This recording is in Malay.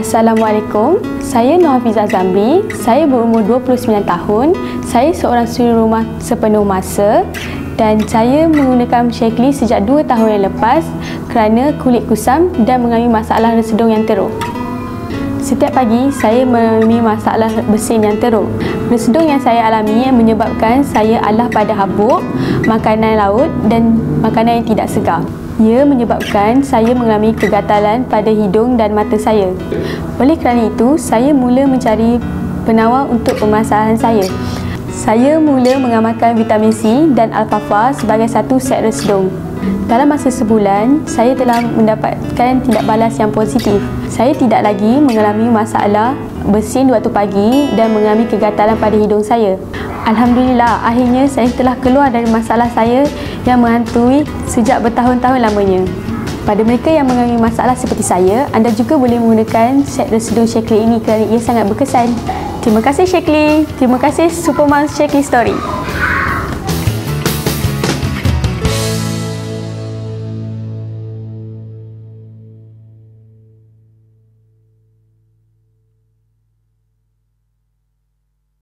Assalamualaikum, saya Nur Hafizah Zamri, saya berumur 29 tahun, saya seorang suri rumah sepenuh masa dan saya menggunakan Shaklee sejak 2 tahun yang lepas kerana kulit kusam dan mengalami masalah resedung yang teruk. Setiap pagi, saya mengalami masalah bersin yang teruk. Resedung yang saya alami menyebabkan saya alah pada habuk, makanan laut dan makanan yang tidak segar. Ia menyebabkan saya mengalami kegatalan pada hidung dan mata saya. Oleh kerana itu, saya mula mencari penawar untuk permasalahan saya. Saya mula mengamalkan vitamin C dan alfalfa sebagai satu set resedung. Dalam masa sebulan, saya telah mendapatkan tindak balas yang positif. Saya tidak lagi mengalami masalah bersin waktu pagi dan mengalami kegatalan pada hidung saya. Alhamdulillah, akhirnya saya telah keluar dari masalah saya yang menghantui sejak bertahun-tahun lamanya. Pada mereka yang mengalami masalah seperti saya, anda juga boleh menggunakan set resedung Shaklee ini kerana ia sangat berkesan. Terima kasih Shaklee. Terima kasih Supermom Shaklee Story.